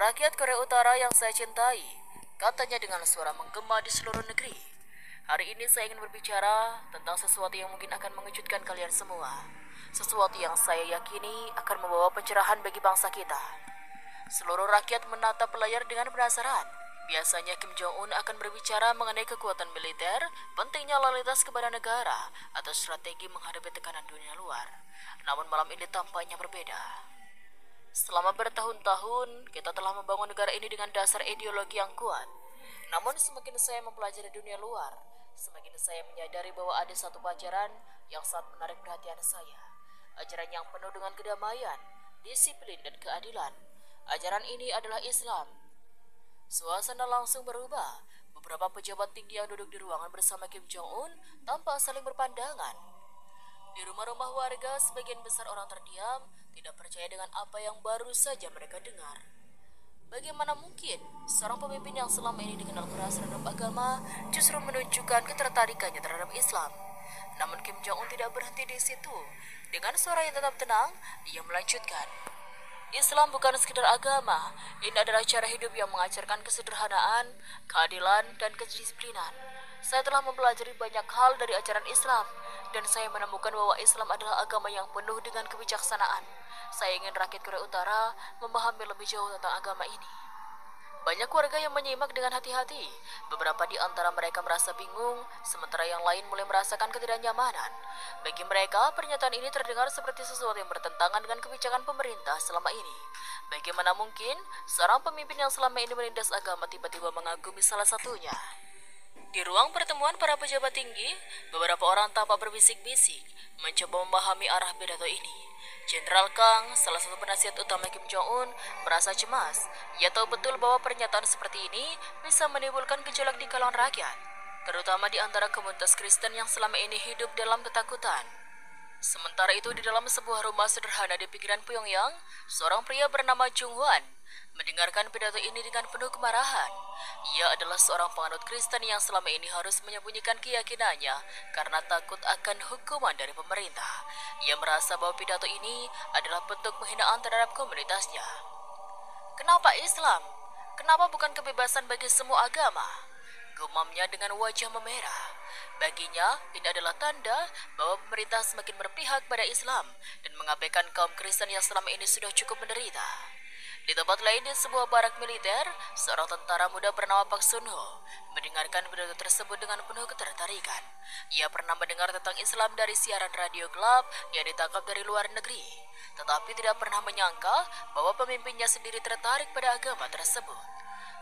Rakyat Korea Utara yang saya cintai, katanya dengan suara menggema di seluruh negeri. Hari ini saya ingin berbicara tentang sesuatu yang mungkin akan mengejutkan kalian semua. Sesuatu yang saya yakini akan membawa pencerahan bagi bangsa kita. Seluruh rakyat menatap layar dengan penasaran. Biasanya Kim Jong-un akan berbicara mengenai kekuatan militer, pentingnya loyalitas kepada negara, atau strategi menghadapi tekanan dunia luar. Namun malam ini tampaknya berbeda. Selama bertahun-tahun, kita telah membangun negara ini dengan dasar ideologi yang kuat. Namun semakin saya mempelajari dunia luar, semakin saya menyadari bahwa ada satu pelajaran yang sangat menarik perhatian saya. Ajaran yang penuh dengan kedamaian, disiplin, dan keadilan. Ajaran ini adalah Islam. Suasana langsung berubah. Beberapa pejabat tinggi yang duduk di ruangan bersama Kim Jong-un tampak saling berpandangan. Di rumah-rumah warga, sebagian besar orang terdiam, tidak percaya dengan apa yang baru saja mereka dengar. Bagaimana mungkin seorang pemimpin yang selama ini dikenal keras terhadap agama justru menunjukkan ketertarikannya terhadap Islam? Namun Kim Jong-un tidak berhenti di situ. Dengan suara yang tetap tenang, ia melanjutkan. Islam bukan sekedar agama, ini adalah cara hidup yang mengajarkan kesederhanaan, keadilan, dan kedisiplinan. Saya telah mempelajari banyak hal dari ajaran Islam, dan saya menemukan bahwa Islam adalah agama yang penuh dengan kebijaksanaan. Saya ingin rakyat Korea Utara memahami lebih jauh tentang agama ini. Banyak warga yang menyimak dengan hati-hati. Beberapa di antara mereka merasa bingung, sementara yang lain mulai merasakan ketidaknyamanan. Bagi mereka, pernyataan ini terdengar seperti sesuatu yang bertentangan dengan kebijakan pemerintah selama ini. Bagaimana mungkin seorang pemimpin yang selama ini menindas agama tiba-tiba mengagumi salah satunya? Di ruang pertemuan para pejabat tinggi, beberapa orang tampak berbisik-bisik, mencoba memahami arah pidato ini. Jenderal Kang, salah satu penasihat utama Kim Jong-un, merasa cemas. Ia tahu betul bahwa pernyataan seperti ini bisa menimbulkan gejolak di kalangan rakyat, terutama di antara komunitas Kristen yang selama ini hidup dalam ketakutan. Sementara itu, di dalam sebuah rumah sederhana di pinggiran Pyongyang, seorang pria bernama Jung Hwan mendengarkan pidato ini dengan penuh kemarahan. Ia adalah seorang penganut Kristen yang selama ini harus menyembunyikan keyakinannya karena takut akan hukuman dari pemerintah. Ia merasa bahwa pidato ini adalah bentuk penghinaan terhadap komunitasnya. Kenapa Islam? Kenapa bukan kebebasan bagi semua agama? Gumamnya dengan wajah memerah. Baginya, ini adalah tanda bahwa pemerintah semakin berpihak pada Islam dan mengabaikan kaum Kristen yang selama ini sudah cukup menderita. Di tempat lain di sebuah barak militer, seorang tentara muda bernama Pak Sun Ho mendengarkan pidato tersebut dengan penuh ketertarikan. Ia pernah mendengar tentang Islam dari siaran radio gelap yang ditangkap dari luar negeri, tetapi tidak pernah menyangka bahwa pemimpinnya sendiri tertarik pada agama tersebut.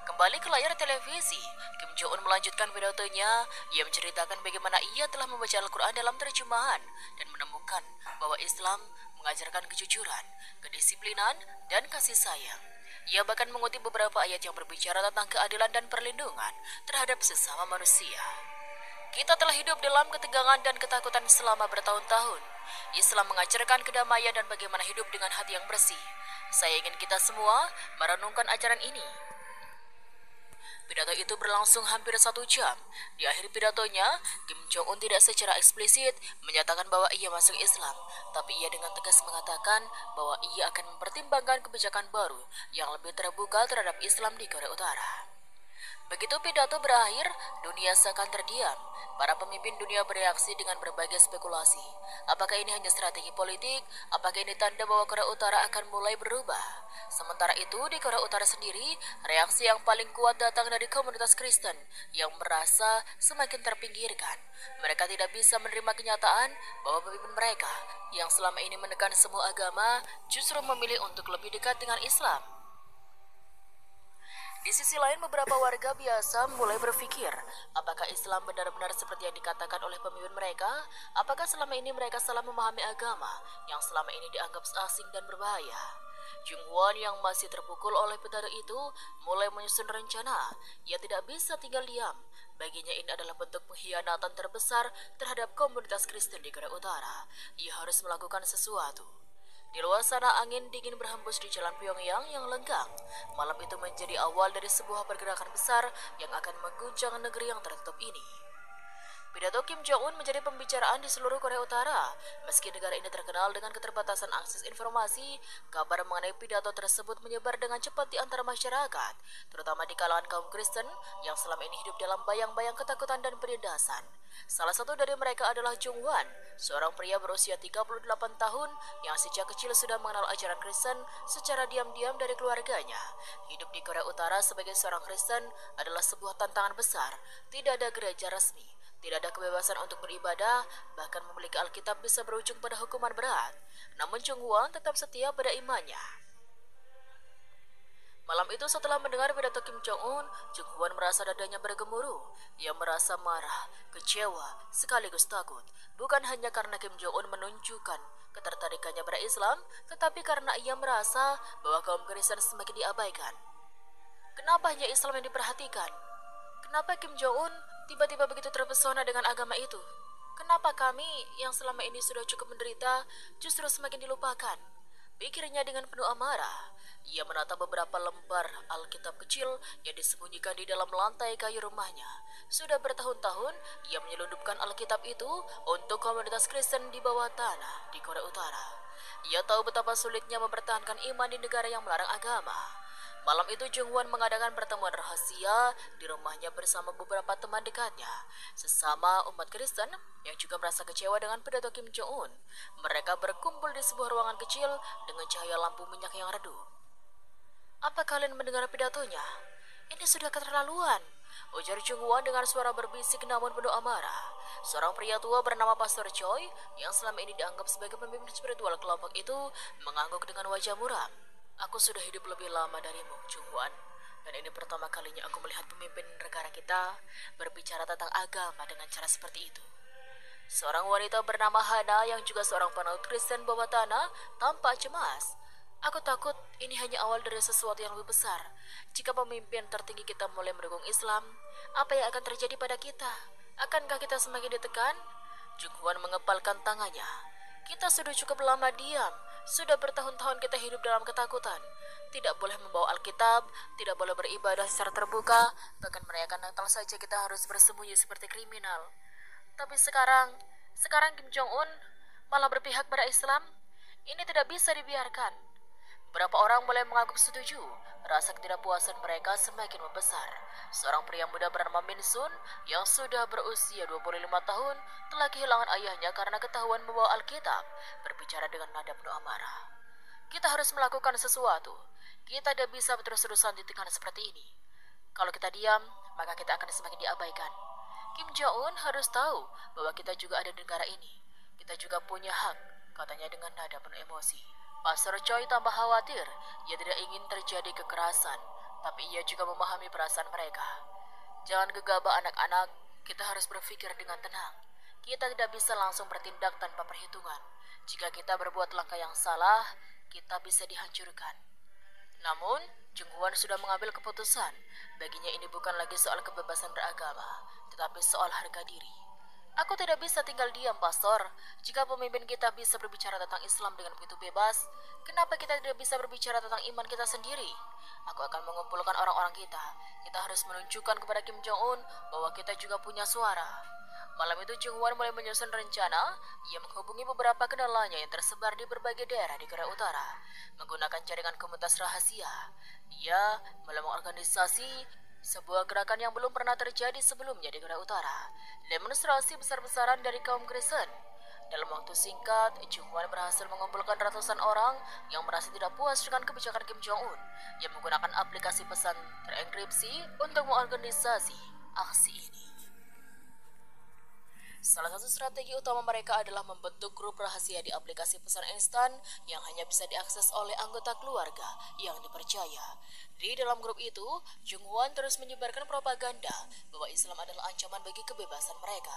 Kembali ke layar televisi, Kim Jong-un melanjutkan pidatonya. Ia menceritakan bagaimana ia telah membaca Al-Quran dalam terjemahan dan menemukan bahwa Islam mengajarkan kejujuran, kedisiplinan, dan kasih sayang. Ia bahkan mengutip beberapa ayat yang berbicara tentang keadilan dan perlindungan terhadap sesama manusia. Kita telah hidup dalam ketegangan dan ketakutan selama bertahun-tahun. Islam mengajarkan kedamaian dan bagaimana hidup dengan hati yang bersih. Saya ingin kita semua merenungkan ajaran ini. Pidato itu berlangsung hampir 1 jam. Di akhir pidatonya, Kim Jong-un tidak secara eksplisit menyatakan bahwa ia masuk Islam, tapi ia dengan tegas mengatakan bahwa ia akan mempertimbangkan kebijakan baru yang lebih terbuka terhadap Islam di Korea Utara. Begitu pidato berakhir, dunia seakan terdiam. Para pemimpin dunia bereaksi dengan berbagai spekulasi. Apakah ini hanya strategi politik? Apakah ini tanda bahwa Korea Utara akan mulai berubah? Sementara itu, di Korea Utara sendiri, reaksi yang paling kuat datang dari komunitas Kristen yang merasa semakin terpinggirkan. Mereka tidak bisa menerima kenyataan bahwa pemimpin mereka yang selama ini menekan semua agama justru memilih untuk lebih dekat dengan Islam. Di sisi lain, beberapa warga biasa mulai berpikir, apakah Islam benar-benar seperti yang dikatakan oleh pemimpin mereka? Apakah selama ini mereka salah memahami agama yang selama ini dianggap asing dan berbahaya? Jung Hwan yang masih terpukul oleh pidato itu mulai menyusun rencana. Ia tidak bisa tinggal diam. Baginya ini adalah bentuk pengkhianatan terbesar terhadap komunitas Kristen di Korea Utara. Ia harus melakukan sesuatu. Di luar sana, angin dingin berhembus di jalan Pyongyang yang lenggang. Malam itu menjadi awal dari sebuah pergerakan besar yang akan mengguncang negeri yang tertutup ini. Pidato Kim Jong-un menjadi pembicaraan di seluruh Korea Utara. Meski negara ini terkenal dengan keterbatasan akses informasi, kabar mengenai pidato tersebut menyebar dengan cepat di antara masyarakat, terutama di kalangan kaum Kristen yang selama ini hidup dalam bayang-bayang ketakutan dan penindasan. Salah satu dari mereka adalah Jung Hwan, seorang pria berusia 38 tahun yang sejak kecil sudah mengenal ajaran Kristen secara diam-diam dari keluarganya. Hidup di Korea Utara sebagai seorang Kristen adalah sebuah tantangan besar. Tidak ada gereja resmi, tidak ada kebebasan untuk beribadah, bahkan memiliki Alkitab bisa berujung pada hukuman berat. Namun Jung Hwan tetap setia pada imannya. Malam itu setelah mendengar pidato Kim Jong-un, Jung Hwan merasa dadanya bergemuruh. Ia merasa marah, kecewa, sekaligus takut. Bukan hanya karena Kim Jong-un menunjukkan ketertarikannya pada Islam, tetapi karena ia merasa bahwa kaum Kristen semakin diabaikan. Kenapa hanya Islam yang diperhatikan? Kenapa Kim Jong-un tiba-tiba begitu terpesona dengan agama itu? Kenapa kami yang selama ini sudah cukup menderita justru semakin dilupakan? Pikirnya dengan penuh amarah. Ia menatap beberapa lembar Alkitab kecil yang disembunyikan di dalam lantai kayu rumahnya. Sudah bertahun-tahun ia menyelundupkan Alkitab itu untuk komunitas Kristen di bawah tanah di Korea Utara. Ia tahu betapa sulitnya mempertahankan iman di negara yang melarang agama. Malam itu Jung Hwan mengadakan pertemuan rahasia di rumahnya bersama beberapa teman dekatnya, sesama umat Kristen yang juga merasa kecewa dengan pidato Kim Jong-un. Mereka berkumpul di sebuah ruangan kecil dengan cahaya lampu minyak yang redup. Apa kalian mendengar pidatonya? Ini sudah keterlaluan, ujar Jung Hwan dengan suara berbisik namun penuh amarah. Seorang pria tua bernama Pastor Choi yang selama ini dianggap sebagai pemimpin spiritual kelompok itu mengangguk dengan wajah muram. Aku sudah hidup lebih lama darimu, Jung Hwan, dan ini pertama kalinya aku melihat pemimpin negara kita berbicara tentang agama dengan cara seperti itu. Seorang wanita bernama Hana yang juga seorang penganut Kristen bawah tanah tampak cemas. Aku takut ini hanya awal dari sesuatu yang lebih besar. Jika pemimpin tertinggi kita mulai mendukung Islam, apa yang akan terjadi pada kita? Akankah kita semakin ditekan? Jung Hwan mengepalkan tangannya. Kita sudah cukup lama diam. Sudah bertahun-tahun kita hidup dalam ketakutan. Tidak boleh membawa Alkitab, tidak boleh beribadah secara terbuka, bahkan merayakan Natal saja kita harus bersembunyi seperti kriminal. Tapi sekarang Kim Jong-un malah berpihak pada Islam. Ini tidak bisa dibiarkan. Beberapa orang mulai mengaku setuju. Rasa ketidakpuasan mereka semakin membesar. Seorang pria muda bernama Min Sun yang sudah berusia 25 tahun telah kehilangan ayahnya karena ketahuan membawa Alkitab, berbicara dengan nada penuh amarah. Kita harus melakukan sesuatu. Kita tidak bisa terus-terusan ditekan seperti ini. Kalau kita diam, maka kita akan semakin diabaikan. Kim Jong-un harus tahu bahwa kita juga ada di negara ini. Kita juga punya hak, katanya dengan nada penuh emosi. Pastor Choi tambah khawatir. Ia tidak ingin terjadi kekerasan, tapi ia juga memahami perasaan mereka. Jangan gegabah anak-anak, kita harus berpikir dengan tenang. Kita tidak bisa langsung bertindak tanpa perhitungan. Jika kita berbuat langkah yang salah, kita bisa dihancurkan. Namun, Jung Hwan sudah mengambil keputusan. Baginya ini bukan lagi soal kebebasan beragama, tetapi soal harga diri. Aku tidak bisa tinggal diam, Pastor. Jika pemimpin kita bisa berbicara tentang Islam dengan begitu bebas, kenapa kita tidak bisa berbicara tentang iman kita sendiri? Aku akan mengumpulkan orang-orang kita. Kita harus menunjukkan kepada Kim Jong-un bahwa kita juga punya suara. Malam itu Jung Hwan mulai menyusun rencana. Ia menghubungi beberapa kenalannya yang tersebar di berbagai daerah di Korea Utara, menggunakan jaringan komunitas rahasia. Ia mulai mengorganisasi sebuah gerakan yang belum pernah terjadi sebelumnya di Korea Utara, demonstrasi besar-besaran dari kaum Kristen. Dalam waktu singkat, Jung Hwan berhasil mengumpulkan ratusan orang yang merasa tidak puas dengan kebijakan Kim Jong-un yang menggunakan aplikasi pesan terenkripsi untuk mengorganisasi aksi ini. Salah satu strategi utama mereka adalah membentuk grup rahasia di aplikasi pesan instan yang hanya bisa diakses oleh anggota keluarga yang dipercaya. Di dalam grup itu, Jung Hwan terus menyebarkan propaganda bahwa Islam adalah ancaman bagi kebebasan mereka.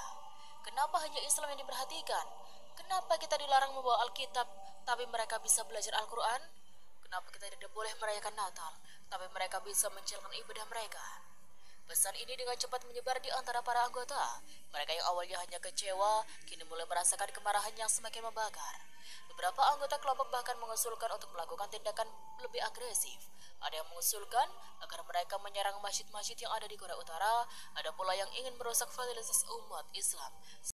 Kenapa hanya Islam yang diperhatikan? Kenapa kita dilarang membawa Alkitab, tapi mereka bisa belajar Al-Quran? Kenapa kita tidak boleh merayakan Natal, tapi mereka bisa menjalankan ibadah mereka? Pesan ini dengan cepat menyebar di antara para anggota. Mereka yang awalnya hanya kecewa, kini mulai merasakan kemarahan yang semakin membakar. Beberapa anggota kelompok bahkan mengusulkan untuk melakukan tindakan lebih agresif. Ada yang mengusulkan agar mereka menyerang masjid-masjid yang ada di Korea Utara, ada pula yang ingin merusak fasilitas umat Islam.